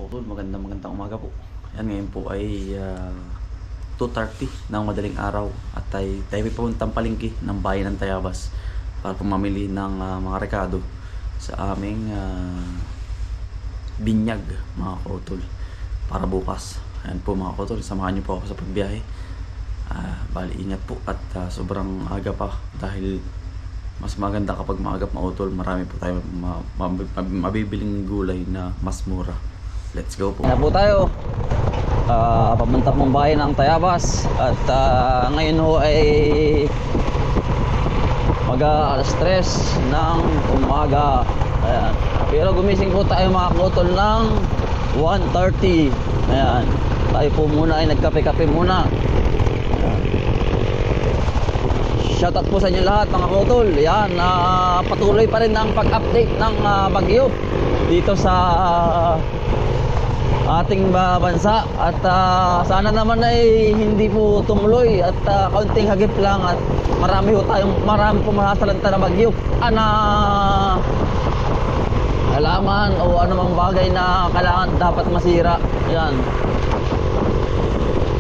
kautol, magandang umaga po. Yan, ngayon po ay 2:30 ng madaling araw at tayo may papuntang palengke ng bayan ng Tayabas para pumamili ng mga rekado sa aming binyag, mga kautol, para bukas. Ayan po mga kautol, samahan niyo po ako sa pagbiyahe. Bali ingat po at sobrang aga pa dahil mas maganda kapag maagap mautol, marami po tayo mabibiling gulay na mas mura. Let's go po. Na po tayo. Papunta pong bayan ng Tayabas at ngayon ho ay alas 3 ng umaga. Ayan. Pero gumising po tayo mga kautol ng 1:30. Ayan. Tayo po muna ay nagkape-kape muna. Shoutout po sa inyo lahat mga kautol. Yan, patuloy pa rin ang pag-update ng bagyo dito sa ating bansa at sana naman ay hindi po tumuloy at kaunting hagip lang at marami po masasalanta na bagyo na halaman o anumang bagay na kailangan dapat masira. Yan.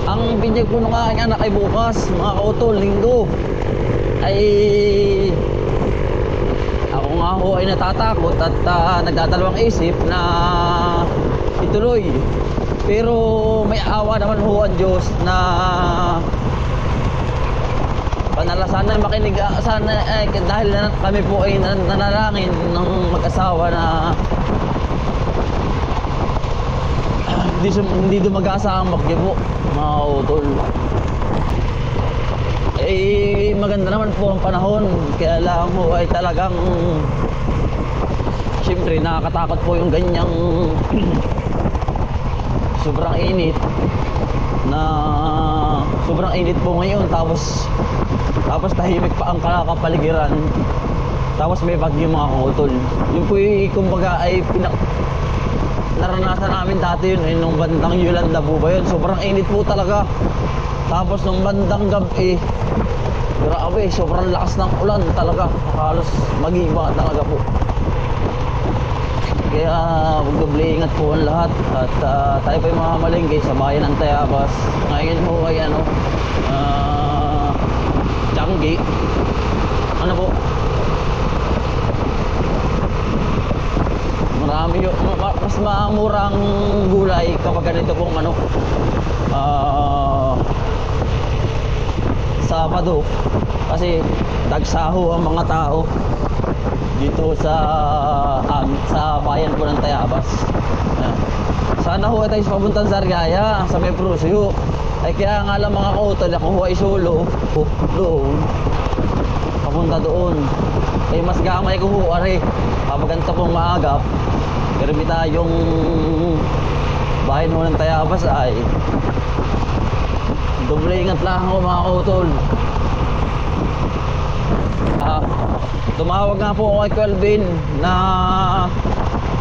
Ang binyag po ng aking anak ay bukas mga kautol, linggo. Ay ako nga ho ay natatakot at nagdadalawang isip na ituloy, pero may awa naman ho ang Diyos na sana makinig sana dahil kami po ay nanalangin ng mag-asawa na hindi dumagasa ang bagyo po mga utol. Maganda naman po ang panahon, kaya lang ho ay talagang siyempre nakakatakot po yung ganyang sobrang init po ngayon, tapos tahimik pa ang kapaligiran, tapos may bagyo mga kautol. Yun po kumbaga ay naranasan namin dati yun nung bandang Yolanda po ba yun, sobrang init po talaga. Tapos nung bandang gabi, grabe, sobrang lakas ng ulan talaga, halos mag-iba talaga po. Kaya magdoble ingat po ang lahat at tayo pa yung mga malengke sa bayan ng Tayabas. Ngayon po ay Tiangge, po, marami mas mamurang gulay kapag ganito pong Sabado, kasi tagsaho ang mga tao dito sa bayan po ng Tayabas. Sana ho tayo sa papuntang Sariaya sa may Prusyo. Ay kaya nga lang mga kautol, ako ho ay solo doon, papunta doon. Mas gamay ko ho ari kapag ganito pong maagap, pero tayong bayan ho ng Tayabas ay doble ingat lang ako mga kautol. Tumawag nga po ako kay Kelvin na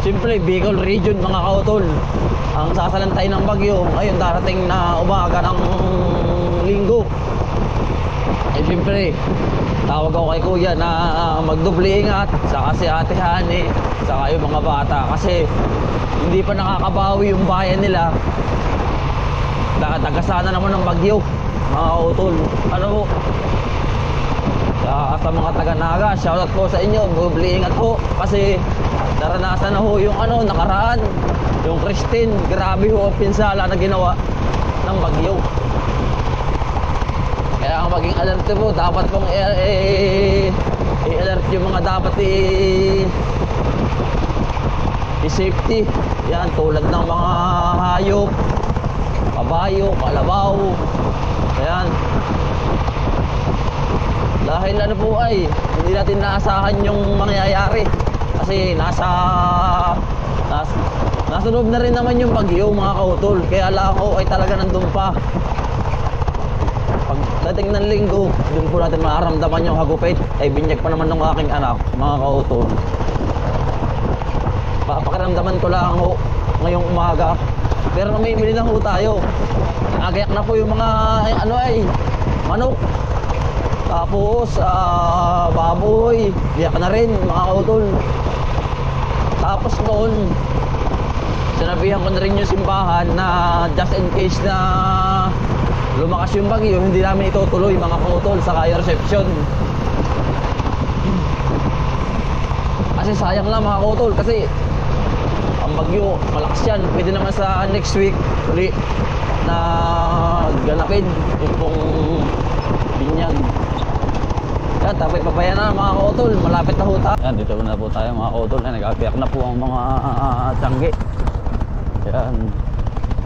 siyempre Bicol region mga kautol ang sasalantay ng bagyo ngayon darating na umaga ng linggo. Siyempre tawag ako kay kuya na magdoble ingat, saka si ate Hani, saka yung mga bata, kasi hindi pa nakakabawi yung bayan nila. Tagasana naman ng bagyo mga kautol. Sa mga taga-Naga, shoutout po sa inyo, doble ingat po, kasi naranasan na ho yung nakaraan, yung Christine, grabe ho ang pinsala na ginawa ng bagyo. Kaya ang maging alert po, dapat pong i-alert yung mga dapat i-safety. Yan, tulad ng mga hayop, kabayo, kalabaw. Ayan. Dahil po ay hindi natin naasahan yung mangyayari, kasi nasa loob na rin naman yung bagyo mga kautol. Kaya ako ay talaga nandun pa. Pagdating ng linggo, doon po natin mararamdaman yung hagupit. Binyag pa naman ng aking anak mga kautol. Papakiramdaman ko lang ho ngayong umaga, pero namimili na ho tayo. Agayak na po yung mga manok, tapos baboy, biyak na rin mga kautol. Tapos noon sinabihan ko na rin yung simbahan na just in case na lumakas yung bagyo, hindi namin itutuloy mga kautol sa kaya reception. Kasi sayang lang mga kautol, kasi ang bagyo malakas yan. Pwede naman sa next week uli na ganapin yung pong binyag. Yan, tapos papaya na mga kautol, malapit na ho tayo. Yan, dito na po tayo mga kautol. Nag-apiak na po ang mga tiyangge. Yan.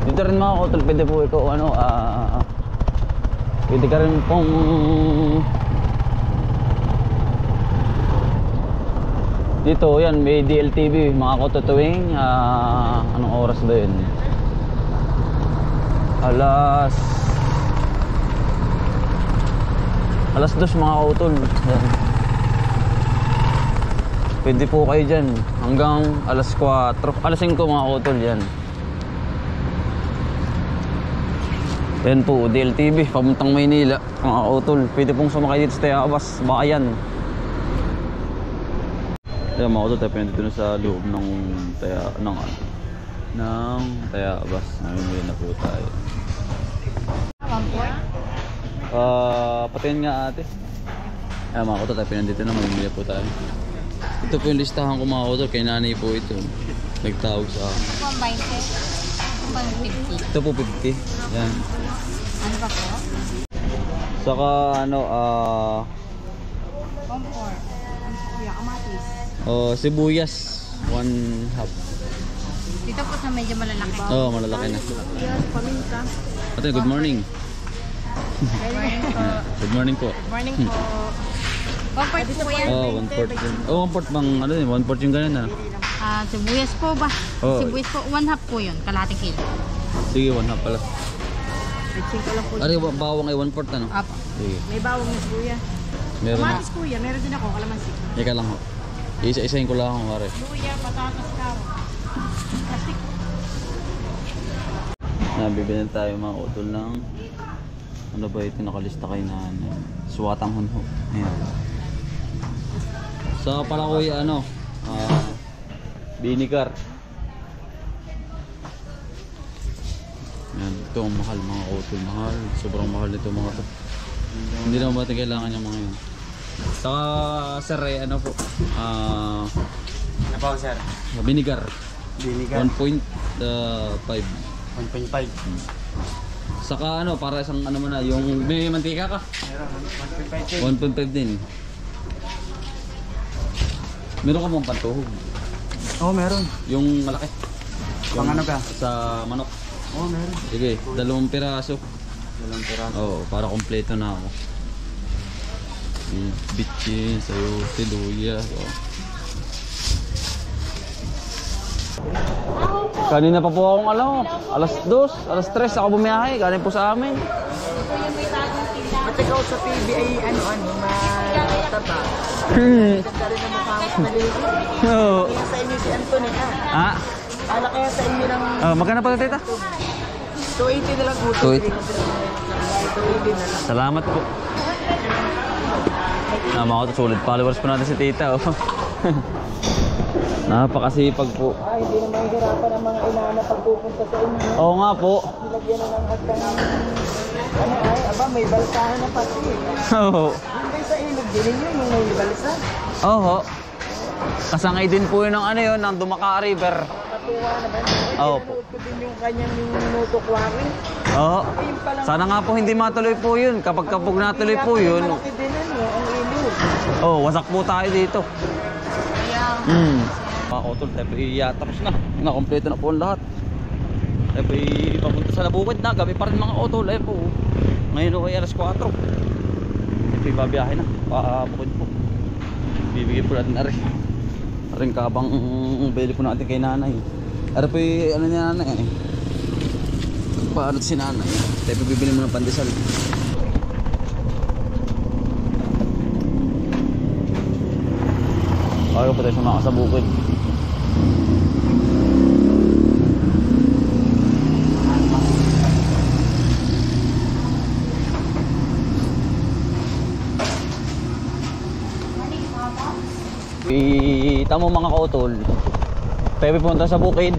Dito rin mga kautol, pwede po ikaw ano, pwede ka rin pong dito, yan, may DLTV mga kautol tuwing anong oras ba yun? Alas 2 mga kautol. Yan. Pwede po kayo dyan hanggang alas 4, alas 5 mga kautol yan. Yan po, DLTV, papuntang Maynila mga kautol. Pwede pong sumakay dito sa Tayabas, Bayan. Yan mga kautol, tayo dito na sa loob ng Tayabas. Ngayon na po tayo. Patingin nga ate. Ayan mga kautol, tayo dito na, mamimili po tayo. Ito po yung listahan ko mga kautol, kay nanay po ito. Nagtawag sa akin. 120. Ito po 50. Yan. Ano pa po? Saka ano, 1.4. Kuya kamatis. sibuyas, 1/2. Dito po sa medyo malalaki. Oo, malalaki na. Yes, paminta. Ate, good morning. Morning po. Good morning po. Morning po. 1.4 po yan. 1/4 din. 1/4 bang ano din, 1/4 yung ganun ano? Sibuyas po ba? Oo. Sibuyas po, 1/2 po yun. Kalahating kilo. Sige, 1/2 pala. Bitsin ko lang po. Ari, bawang ay 1/4 ano? Apo. Sige. May bawang na kuya. Meron na. Kamatis kuya, meron din ako. Kalamansi. Ika lang ho. Isa-isahin ko lang ho, pare. Luya, patatas, karo. Plastic. Nabibili tayo mga utol ng ano ba ito nakalista kay nanay? Suwatang hunho. Ayan. Sa Palakoy ano, vinegar. Yan, ito ang mahal mga utol, mahal. Sobrang mahal nito mga to. Hindi naman ba kailangan yung mga yun. Saka sir, ano po? Ano pa sir? Vinegar. Vinegar. 1.5. 1.5. Saka ano, para isang ano mo na, yung may mantika ka. Meron, 1.5 1.5 din. Meron ka bang pantuhog? Oo, meron. Yung malaki. Pang ano ka? Sa manok. Oo, meron. Sige, 2 piraso. Dalawang piraso. Oo, para kompleto na ako. Bitchin, sayote, luya. Kanina pa po akong alas 2, alas 3 ako bumiyahe. Galing po sa amin. At ikaw sa TV ay mataba. Ganda rin ang mukha mo sa paligid. Oo. Kaya sa inyo si Anthony ha. Ah, Ala kaya sa inyo ng magkano pala tita? 280 na lang po. 280. 280 na lang. Salamat po. Mga solid followers po natin si tita. Oh. Napakasipag po. Hindi na mahihirapan ang mga inana pagpupunta sa inyo. Oo nga po. Nilagyan na ng hagdan ng may balsahan na pati. Oo. Yung ba sa ilog din ninyo yung may balsa? Oo. Kasangay din po yun ng ano yun, ng Dumaka River. Katuwa naman. Oo po. Pinanood ko din yung kanyang yung nutukwari. Oo. Ayun palang Sana nga po hindi matuloy po yun. Kapag natuloy po yun, malaki din ano, ang ilog. wasak po tayo dito. Mga kotol, tayo tapos na. Nakompleto na po ang lahat. Tayo papunta sa Nabukid na. Gabi pa rin mga kotol. Ayun po. Ngayon ay alas 4. Tayo babiyahe na. Bukid po. Bibigay po natin na rin. Rin kabang bili po natin kay nanay. Ari po ano ni nanay eh. Paano si nanay? Tayo bibili mo ng pandesal. Ayaw po tayo sumaka sa bukid. Kita mo mga kautol, tayo pupunta sa bukid.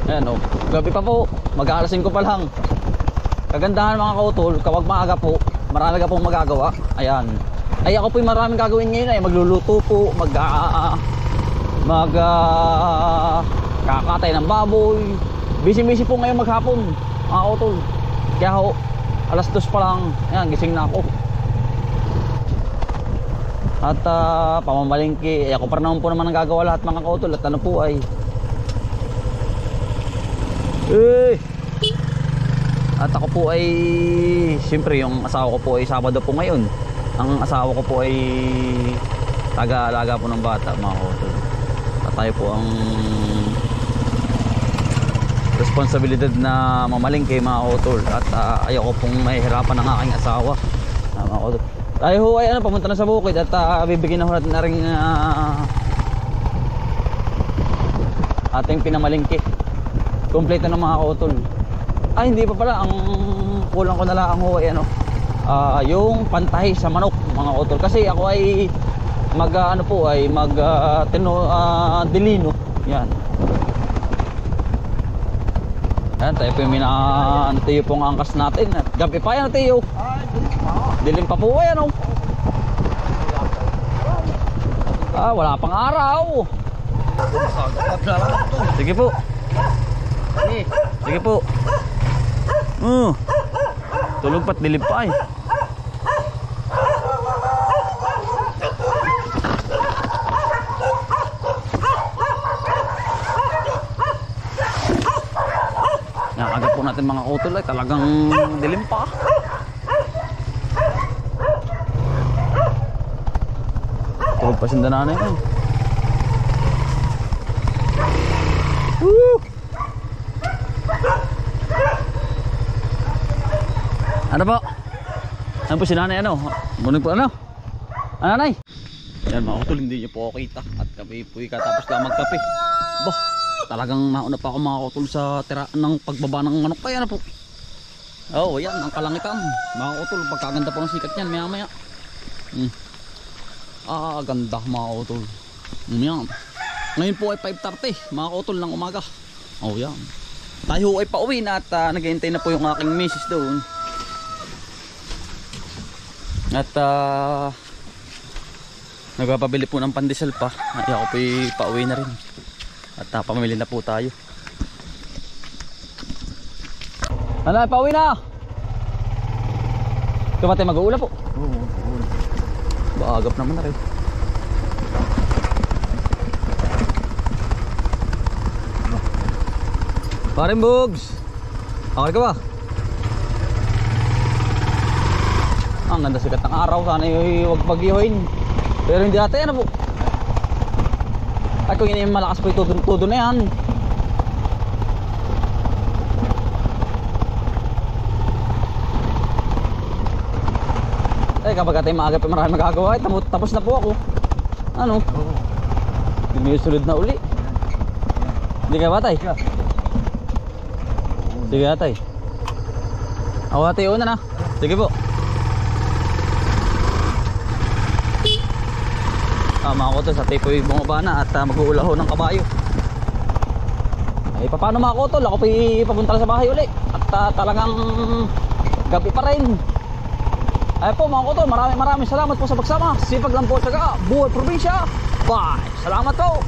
Ayan o, gabi pa po, mag-aalasin ko pa lang. Kagandahan mga kautol, kapag maaga po, marami ka pong magagawa. Ayan. Ay ako po yung maraming gagawin ngayon ay magluluto po, kakatay ng baboy. Busy po ngayon maghapon mga kautol. Kaya ho, alas 2 pa lang, ayan, gising na ako. At pamamalingki, ako pa naman po naman ang gagawa lahat mga kautol. At ano po ay at ako po ay siyempre yung asawa ko po ay Sabado po ngayon. Ang asawa ko po ay taga-alaga po ng bata mga kautol. At tayo po ang responsibilidad na mamalingki mga kautol. At ayoko pong mahihirapan ng aking asawa mga kautol. Tayo ho ay pamunta na sa bukid at bibigyan na ho natin na rin ating pinamalingki. Kompleto na mga kautol. Hindi pa pala, ang kulang ko na lang ho ay yung pantahi sa manok mga kautol. Kasi ako ay dilino. Yan. Yan, tayo po yung tiyo pong angkas natin. Gabi pa yan tiyo. Dilim pa po yan oh. Wala pang araw. Sige po. Sige po. Tulog pa't dilim pa eh. Nakagap po natin mga kautol ay talagang dilim pa. Tulog pa sindananay eh. Woo! Ano po? Ano po si nanay Munig po nanay? Yan mga kautol, hindi niyo po ako kita. At kami po katapos lang magkape. Bah, talagang nauna pa ako mga kautol sa tiraan ng pagbaba ng manok. Kaya po. Yan ang kalangitan. Mga kautol, pagkaganda po ng sikat niyan maya maya. Ganda mga kautol. Yan. Ngayon po ay 5:30 mga kautol ng umaga. Yan. Tayo ay pauwi na at naghihintay na po yung aking misis doon. At nagpapabili po ng pandesal pa. Ay ako po pauwi na rin. At pamili na po tayo. Pauwi na. Tumatay mag-uula po. Baagap naman na rin. Paring Bugs, okay ka ba? Ang ganda sikat ng araw, sana huwag pag-iwain. Pero hindi natin po. Ay kung yun yung malakas po yung tudo na yan. Kapag tayo maaga pa marami magagawa, tapos na po ako. Hindi may sulod na uli. Hindi ka ba tay? Sige atay. Ako atay una na. Sige po. Mga kotol, sa tayo po yung bumaba na at mag-uulaho ng kabayo. Ay paano mga kotol, ako po ipapunta sa bahay uli. At talagang gabi pa rin. Ay po mga kotol, maraming salamat po sa pagsama. Sipag lang po sa buhay probinsya. Bye! Salamat po!